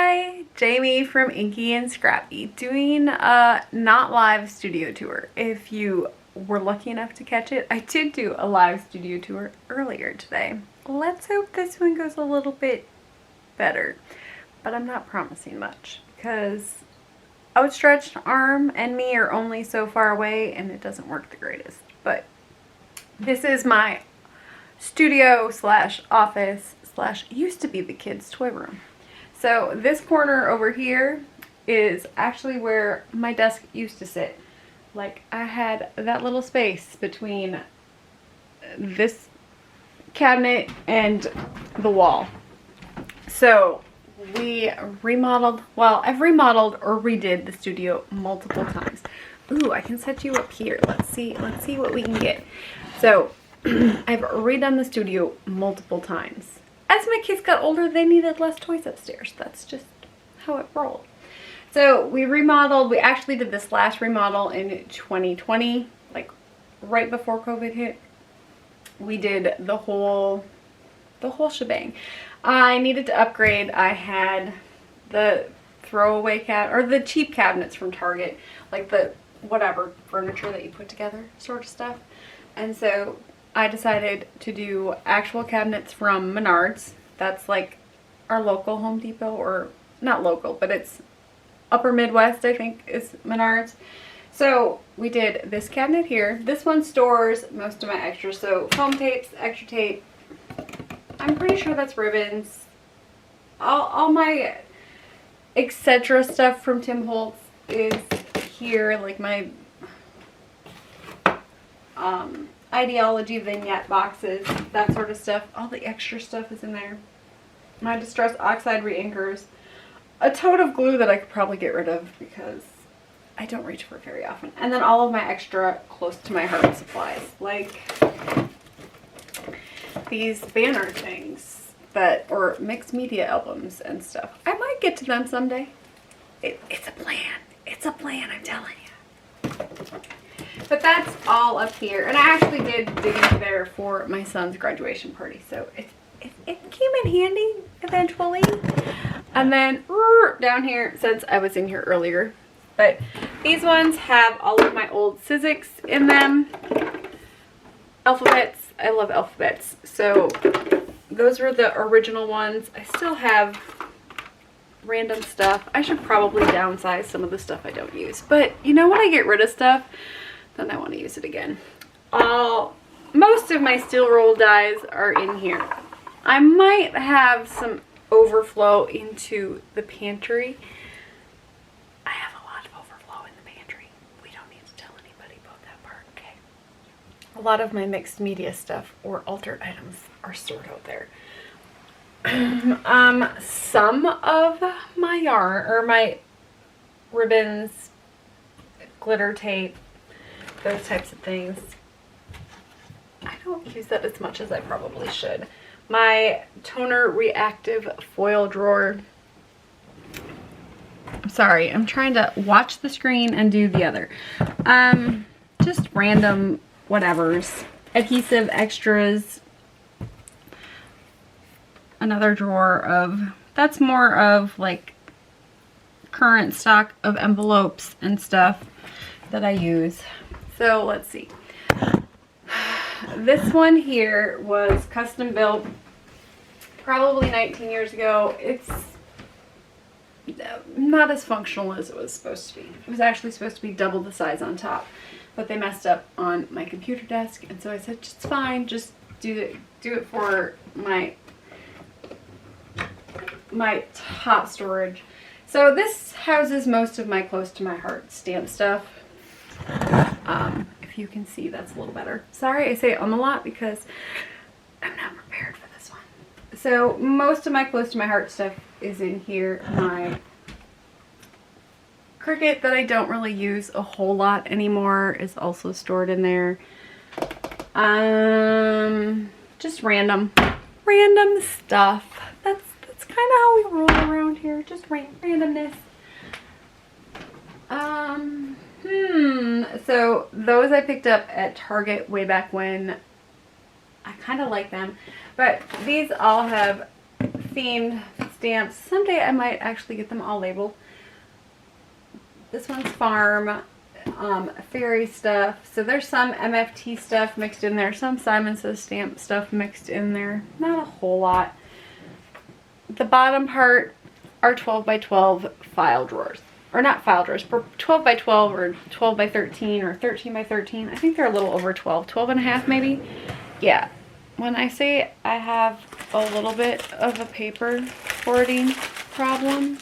Hi, Jamie from Inky and Scrappy doing a not live studio tour. If you were lucky enough to catch it, I did do a live studio tour earlier today. Let's hope this one goes a little bit better, but I'm not promising much because outstretched arm and me are only so far away and it doesn't work the greatest. But this is my studio slash office slash used to be the kids' toy room. So this corner over here is actually where my desk used to sit. Like, I had that little space between this cabinet and the wall. So we remodeled, well, I've remodeled or redid the studio multiple times. Ooh, I can set you up here. Let's see what we can get. So I've redone the studio multiple times. As my kids got older, they needed less toys upstairs. That's just how it rolled. So we remodeled. We actually did this last remodel in 2020, like right before COVID hit. We did the whole shebang. I needed to upgrade. I had the throwaway or the cheap cabinets from Target, like the whatever furniture that you put together sort of stuff. And so I decided to do actual cabinets from Menards. That's like our local Home Depot, or not local, but it's Upper Midwest, I think, is Menards. So we did this cabinet here. This one stores most of my extras. So foam tapes, extra tape. I'm pretty sure that's ribbons. All my etc. stuff from Tim Holtz is here, like my ideology vignette boxes, that sort of stuff. All the extra stuff is in there. My distress oxide reinkers, a tote of glue that I could probably get rid of because I don't reach for it very often, and then all of my extra close to my heart supplies, like these banner things or mixed media albums and stuff. I might get to them someday. It's a plan. It's a plan, I'm telling you. But that's all up here. And I actually did dig into there for my son's graduation party. So it came in handy eventually. And then down here, since I was in here earlier. But these ones have all of my old Sizzix in them. Alphabets. I love alphabets. So those were the original ones. I still have random stuff. I should probably downsize some of the stuff I don't use. But you know, when I get rid of stuff, then I want to use it again. Most of my steel roll dies are in here. I might have some overflow into the pantry. I have a lot of overflow in the pantry. We don't need to tell anybody about that part, okay? A lot of my mixed media stuff or altered items are stored out there. Some of my yarn or my ribbons, glitter tape, those types of things, I don't use that as much as I probably should. My toner reactive foil drawer. I'm sorry, I'm trying to watch the screen and do the other. Just random whatevers. Adhesive extras. Another drawer of, that's more of like current stock of envelopes and stuff that I use. So let's see. This one here was custom built probably 19 years ago. It's not as functional as it was supposed to be. It was actually supposed to be double the size on top, but they messed up on my computer desk, and so I said, it's fine, just do it for my top storage. So this houses most of my close to my heart stamp stuff. If you can see, that's a little better. Sorry, I say a lot because I'm not prepared for this one. So most of my close to my heart stuff is in here. My Cricut that I don't really use a whole lot anymore is also stored in there. Just random stuff. That's kind of how we roll around here. Just randomness. So those I picked up at Target way back when. I kind of like them, but these all have themed stamps. Someday I might actually get them all labeled. This one's farm, fairy stuff. So there's some MFT stuff mixed in there, some Simon Says stamp stuff mixed in there. Not a whole lot. The bottom part are 12 by 12 file drawers. Or not file drawers, but 12 by 12 or 12 by 13 or 13 by 13. I think they're a little over 12, 12 and a half maybe. Yeah. When I say I have a little bit of a paper hoarding problem,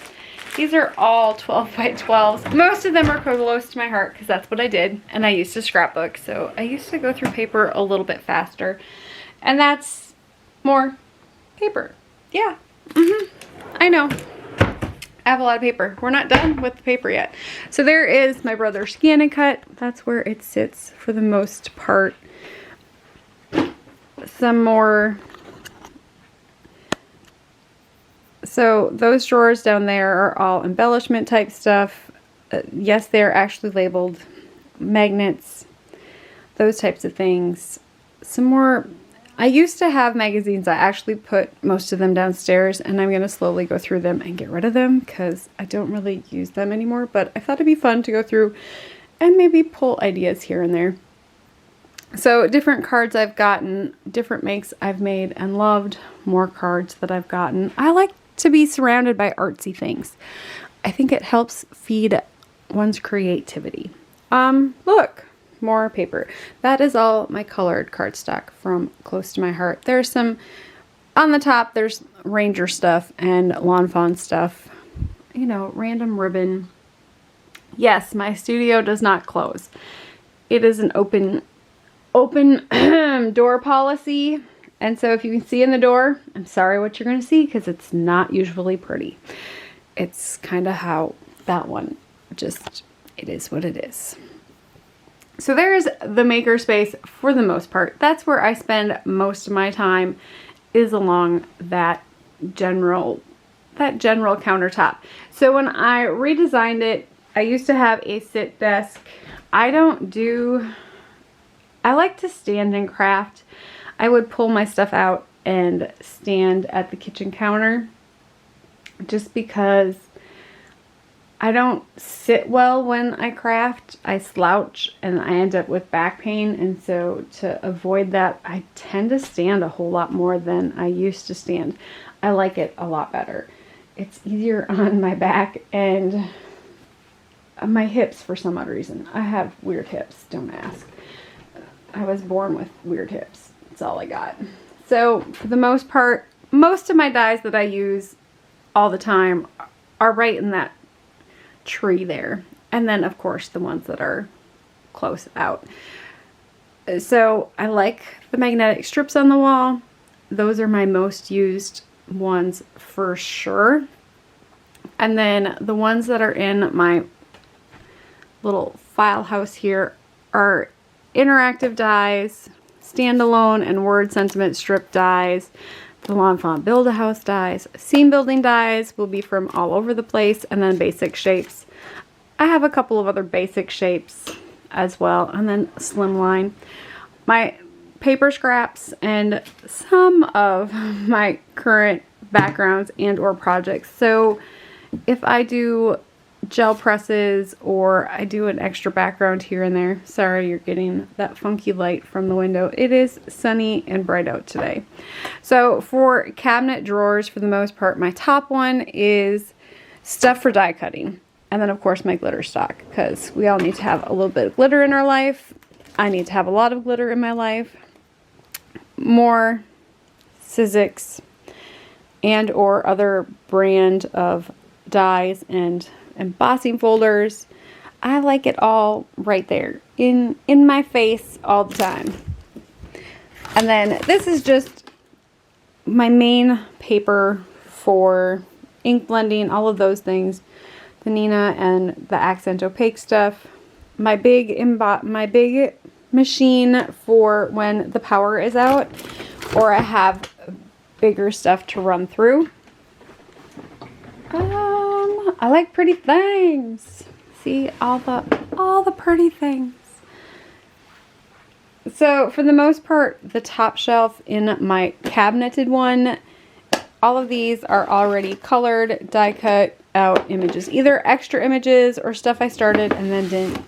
these are all 12 by 12s. Most of them are close to my heart because that's what I did. And I used to scrapbook, so I used to go through paper a little bit faster. And that's more paper. Yeah. I know. I have a lot of paper. We're not done with the paper yet. So there is my brother's Scan and Cut. That's where it sits for the most part. Some more. So those drawers down there are all embellishment type stuff. Yes, they're actually labeled magnets, those types of things. Some more. I used to have magazines. I actually put most of them downstairs, and I'm going to slowly go through them and get rid of them because I don't really use them anymore. But I thought it'd be fun to go through and maybe pull ideas here and there. So different cards I've gotten, different makes I've made and loved, more cards that I've gotten. I like to be surrounded by artsy things. I think it helps feed one's creativity. Look. More paper. That is all my colored cardstock from Close to My Heart. There's some on the top, there's Ranger stuff and Lawn Fawn stuff. You know, random ribbon. Yes, my studio does not close. It is an open door policy. And so if you can see in the door, I'm sorry what you're going to see because it's not usually pretty. It's kind of how that one it is what it is. So there's the maker space for the most part. That's where I spend most of my time, is along that general countertop. So when I redesigned it, I used to have a sit desk. I like to stand and craft. I would pull my stuff out and stand at the kitchen counter just because I don't sit well when I craft. I slouch and I end up with back pain, and so to avoid that, I tend to stand a whole lot more than I used to stand. I like it a lot better. It's easier on my back and my hips for some odd reason. I have weird hips, don't ask. I was born with weird hips. That's all I got. So for the most part, most of my dies that I use all the time are right in that tree there, and then of course the ones that are close out. So I like the magnetic strips on the wall. Those are my most used ones for sure. And then the ones that are in my little file house here are interactive dies, standalone and word sentiment strip dies, the Lawn Fawn Build-A-House dies, seam building dies will be from all over the place, and then basic shapes. I have a couple of other basic shapes as well, and then slimline. My paper scraps and some of my current backgrounds and or projects. So if I do gel presses or I do an extra background here and there, sorry you're getting that funky light from the window. It is sunny and bright out today. So for cabinet drawers, for the most part, my top one is stuff for die cutting. And then of course my glitter stock, because we all need to have a little bit of glitter in our life. I need to have a lot of glitter in my life. More Sizzix and or other brand of dies and embossing folders. I like it all right there in my face all the time. And then this is just my main paper for ink blending, all of those things. The Nina and the accent opaque stuff. My big machine for when the power is out or I have bigger stuff to run through. I like pretty things. See all the pretty things. So for the most part, the top shelf in my cabineted one all of these are already colored, die cut out images, either extra images or stuff I started and then didn't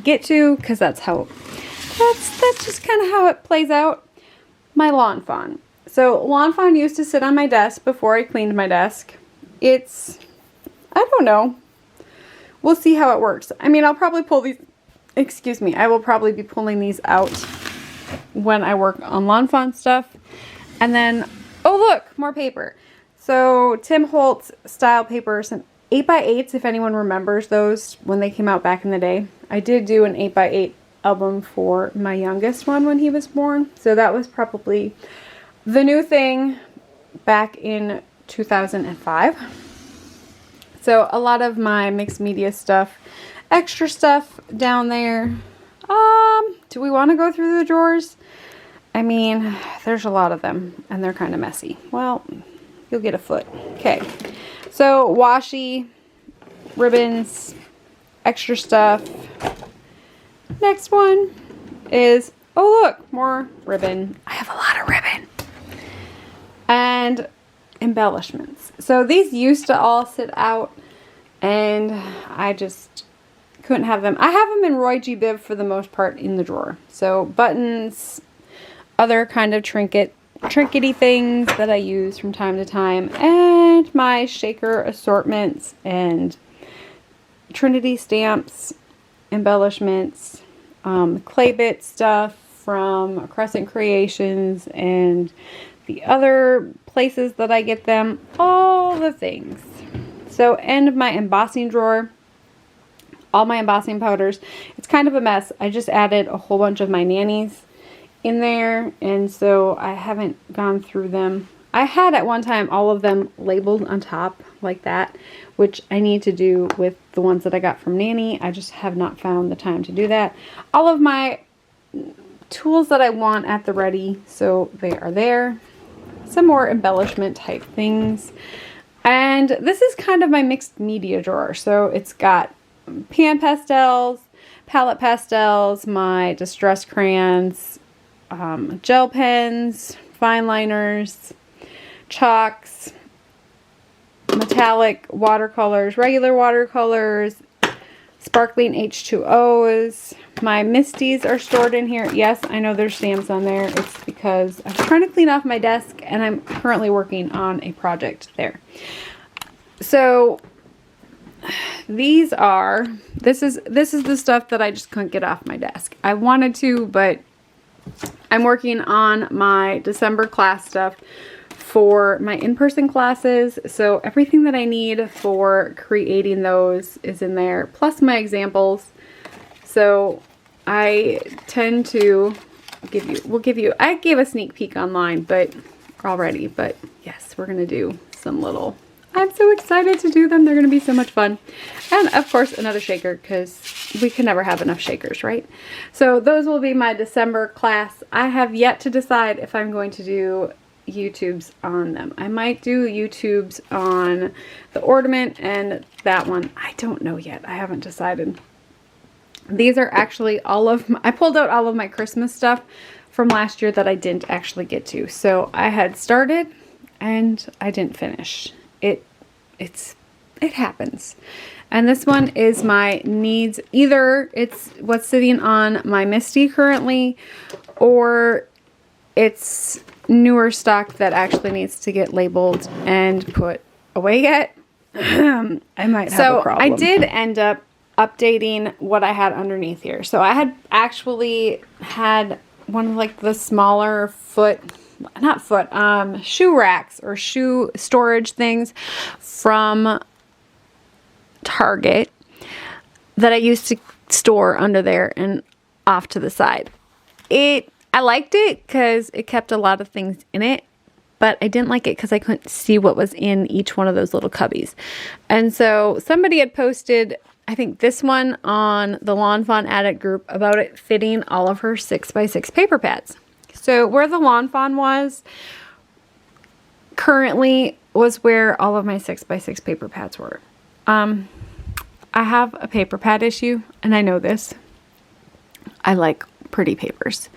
get to, because that's just kind of how it plays out. My lawn fawn. So lawn fawn used to sit on my desk before I cleaned my desk. It's, I don't know. We'll see how it works. I mean, I'll probably pull these, excuse me, I will probably be pulling these out when I work on lawn fawn stuff. And then, oh look, more paper. So Tim Holtz style paper, some 8x8s, if anyone remembers those when they came out back in the day. I did do an 8x8 album for my youngest one when he was born. So that was probably the new thing back in 2005. So a lot of my mixed media stuff, extra stuff down there. Do we want to go through the drawers? I mean, there's a lot of them and they're kind of messy. Well, you'll get a foot. Okay. So washi, ribbons, extra stuff. Next one is, oh look, more ribbon. I have a lot of ribbon. And embellishments. So these used to all sit out and I just couldn't have them. I have them in Roy G. Biv for the most part in the drawer. So buttons, other kind of trinkety things that I use from time to time, and my shaker assortments and Trinity stamps, embellishments, clay bit stuff from Crescent Creations and the other places that I get them, all the things. So, and my embossing drawer, all my embossing powders. It's kind of a mess. I just added a whole bunch of my nannies in there, and so I haven't gone through them. I had at one time all of them labeled on top like that, which I need to do with the ones that I got from Nanny. I just have not found the time to do that. All of my tools that I want at the ready, so they are there. Some more embellishment type things. And this is kind of my mixed media drawer. So it's got pan pastels, palette pastels, my distress crayons, gel pens, fine liners, chalks, metallic watercolors, regular watercolors, sparkling H2Os. My Misties are stored in here. Yes, I know there's stamps on there. It's because I'm trying to clean off my desk and I'm currently working on a project there. So these are, this is the stuff that I just couldn't get off my desk. I wanted to, but I'm working on my December class stuff for my in-person classes. So everything that I need for creating those is in there, plus my examples. So I tend to I gave a sneak peek online, but already, but yes, we're going to do some little, I'm so excited to do them. They're going to be so much fun. And of course, another shaker, because we can never have enough shakers, right? So those will be my December class. I have yet to decide if I'm going to do YouTubes on them. I might do YouTubes on the ornament and that one. I don't know yet. I haven't decided. These are actually all of my, I pulled out all of my Christmas stuff from last year that I didn't actually get to. So I had started and I didn't finish. It happens. And this one is my needs. Either it's what's sitting on my Misty currently, or it's newer stock that actually needs to get labeled and put away yet. I might have a problem. I did end up updating what I had underneath here. So I had actually had one of like the smaller shoe racks or shoe storage things from Target that I used to store under there and off to the side. I liked it because it kept a lot of things in it, but I didn't like it because I couldn't see what was in each one of those little cubbies. And so somebody had posted, I think this one on the Lawn Fawn Addict group, about it fitting all of her 6x6 paper pads. So where the Lawn Fawn was currently was where all of my 6x6 paper pads were. I have a paper pad issue, and I know this. I like pretty papers.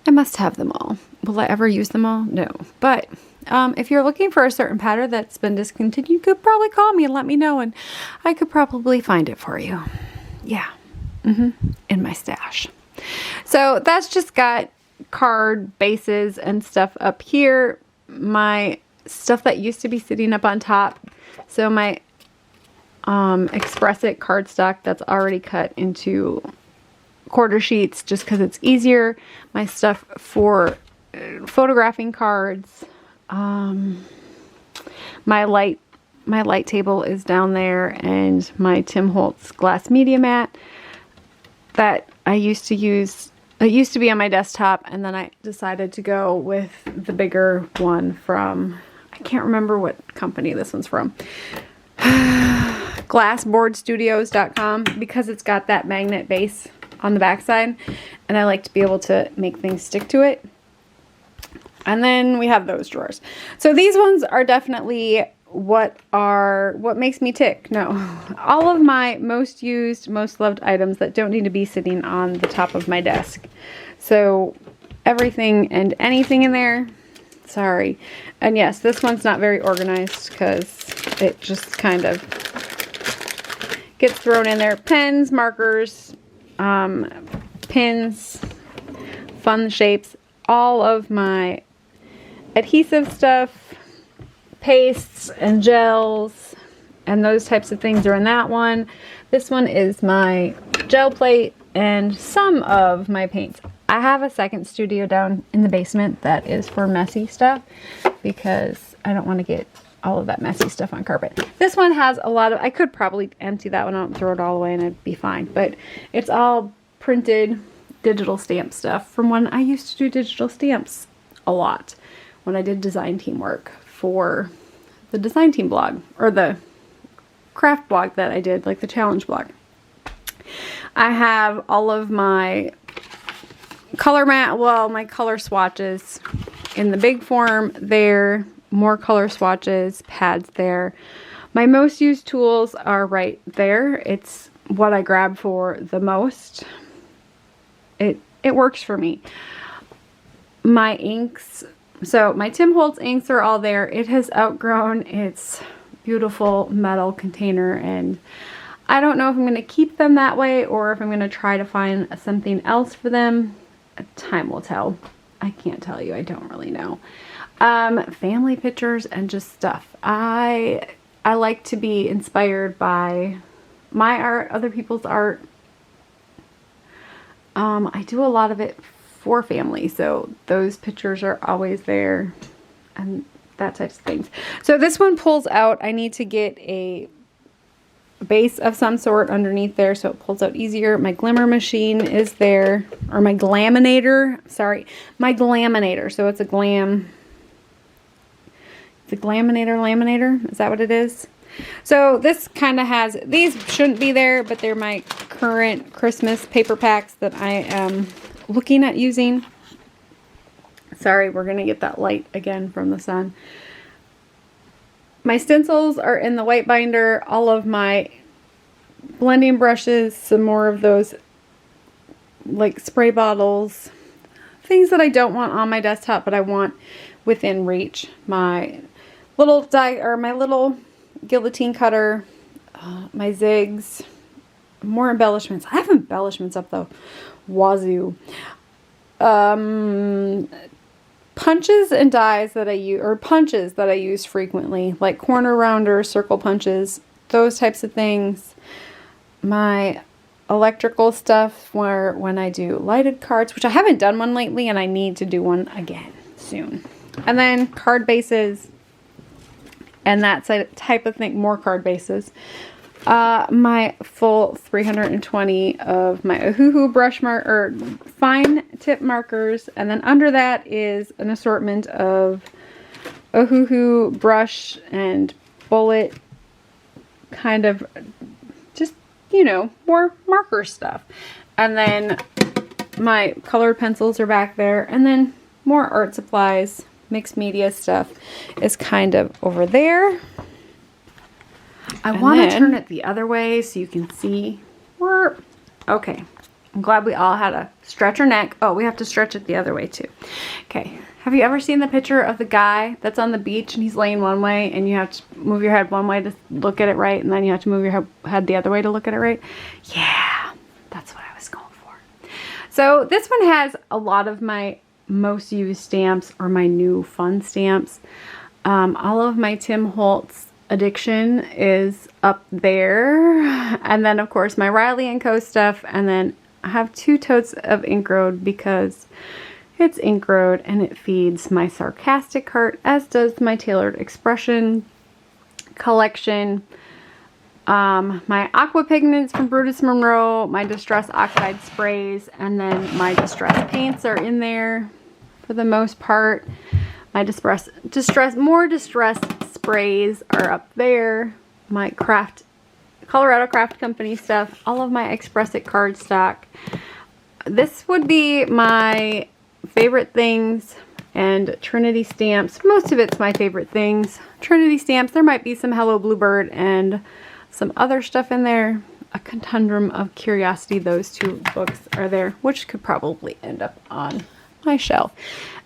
I must have them all. Will I ever use them all? No. But If you're looking for a certain pattern that's been discontinued, you could probably call me and let me know, and I could probably find it for you. Yeah, in my stash. So that's just got card bases and stuff up here. My stuff that used to be sitting up on top. So my Express It cardstock that's already cut into quarter sheets just because it's easier. My stuff for photographing cards. My light table is down there, and my Tim Holtz glass media mat that I used to use. It used to be on my desktop, and then I decided to go with the bigger one from, I can't remember what company this one's from. Glassboardstudios.com, because it's got that magnet base on the backside, and I like to be able to make things stick to it. And then we have those drawers. So these ones are definitely what makes me tick. No, all of my most used, most loved items that don't need to be sitting on the top of my desk. So everything and anything in there. Sorry. And yes, this one's not very organized because it just kind of gets thrown in there. Pens, markers, pins, fun shapes, all of my adhesive stuff, pastes and gels, and those types of things are in that one. This one is my gel plate and some of my paints. I have a second studio down in the basement that is for messy stuff because I don't want to get all of that messy stuff on carpet. This one has a lot of, I could probably empty that one out and throw it all away and it'd be fine, but it's all printed digital stamp stuff from when I used to do digital stamps a lot when I did design team work for the design team blog, or the craft blog that I did, like the challenge blog. I have all of my my color swatches in the big form there, more color swatches, pads there. My most used tools are right there. It's what I grab for the most. It works for me. My inks, so my Tim Holtz inks are all there. It has outgrown its beautiful metal container, and I don't know if I'm going to keep them that way or if I'm going to try to find something else for them. Time will tell. I can't tell you. I don't really know. Family pictures and just stuff. I like to be inspired by my art, other people's art. I do a lot of it for family, so those pictures are always there and that types of things. So this one pulls out. I need to get a base of some sort underneath there so it pulls out easier. My glimmer machine is there, or my glaminator, sorry, my glaminator. So it's a glaminator, is that what it is? So this kind of has, these shouldn't be there, but they're my current Christmas paper packs that I am looking at using. Sorry, we're going to get that light again from the sun. My stencils are in the white binder. All of my blending brushes, some more of those like spray bottles, things that I don't want on my desktop, but I want within reach. My little my little guillotine cutter, my zigs, more embellishments. I have embellishments up the wazoo. Punches and dies that I use, or punches that I use frequently, like corner rounders, circle punches, those types of things. My electrical stuff, where when I do lighted cards, which I haven't done one lately and I need to do one again soon. And then card bases and that type of thing, more card bases. My full 320 of my Ohuhu brush or fine tip markers, and then under that is an assortment of Ohuhu brush and bullet, kind of just, you know, more marker stuff. And then my colored pencils are back there, and then more art supplies, mixed media stuff is kind of over there. I want to turn it the other way so you can see. Okay. I'm glad we all had a stretch our neck. Oh, we have to stretch it the other way too. Okay. Have you ever seen the picture of the guy that's on the beach and he's laying one way and you have to move your head one way to look at it right, and then you have to move your head the other way to look at it right? Yeah, that's what I was going for. So this one has a lot of my most used stamps, or my new fun stamps. All of my Tim Holtz addiction is up there, and then of course my Riley & Co stuff, and then I have 2 totes of Ink Road because it's Ink Road and it feeds my sarcastic heart, as does my Tailored Expression collection. My aqua pigments from Brutus Monroe, my Distress Oxide sprays, and then my Distress paints are in there for the most part. My more distress sprays are up there. My Colorado Craft Company stuff, all of my Express It cardstock. This would be my favorite things, and Trinity stamps. Most of it's my favorite things. Trinity stamps, there might be some Hello Bluebird and some other stuff in there. A Conundrum of Curiosity, those 2 books are there, which could probably end up on my shelf.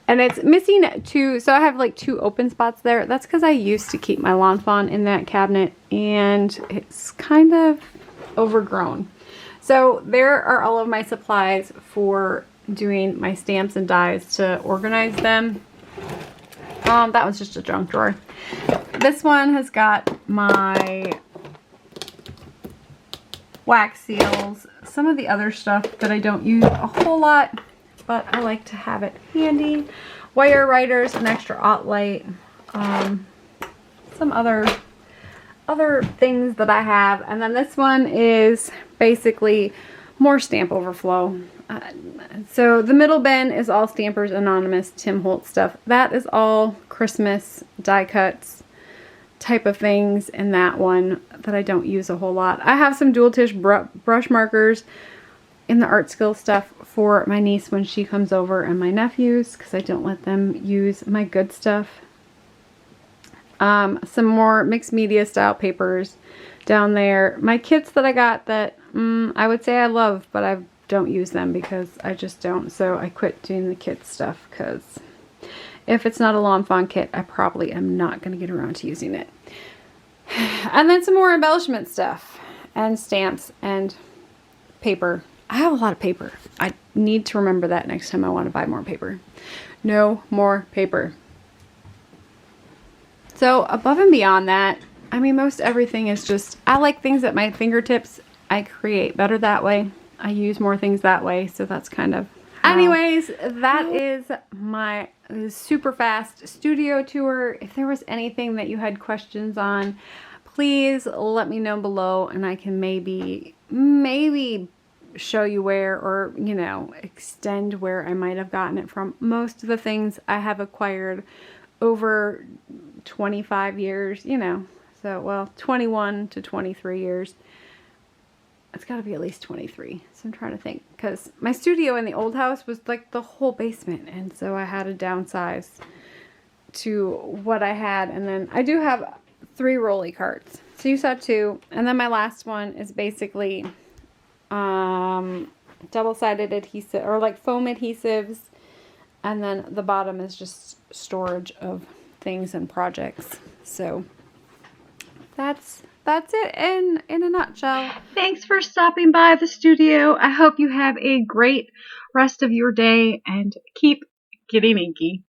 And it's missing 2, so I have like 2 open spots there. That's because I used to keep my Lawn Fawn in that cabinet and it's kind of overgrown. So there are all of my supplies for doing my stamps and dies to organize them. That was just a junk drawer. This one has got my wax seals, some of the other stuff that I don't use a whole lot, but I like to have it handy. Wire writers, an extra light, some other things that I have. And then this one is basically more stamp overflow. So the middle bin is all Stampers Anonymous Tim Holtz stuff. That is all Christmas die cuts type of things in that one that I don't use a whole lot. I have some dual tish brush markers in the art skill stuff for my niece when she comes over, and my nephews, because I don't let them use my good stuff. Some more mixed media style papers down there. My kits that I got that I would say I love, but I don't use them because I just don't. So I quit doing the kit stuff because if it's not a Lawn Fawn kit, I probably am not going to get around to using it. And then some more embellishment stuff and stamps and paper. I have a lot of paper. I need to remember that next time I want to buy more paper. No more paper. So above and beyond that, I mean, most everything is just, I like things at my fingertips. I create better that way. I use more things that way. So that's kind of how. Anyways, that is my super fast studio tour. If there was anything that you had questions on, please let me know below, and I can maybe show you where, or you know, extend where I might have gotten it from. Most of the things I have acquired over 25 years, you know, so well, 21 to 23 years. It's got to be at least 23. So I'm trying to think, because my studio in the old house was like the whole basement, and so I had to downsize to what I had. And then I do have 3 rolly carts, so you saw 2, and then my last one is basically double-sided adhesive, or like foam adhesives, and then the bottom is just storage of things and projects. So that's it in a nutshell. Thanks for stopping by the studio. I hope you have a great rest of your day and keep getting inky.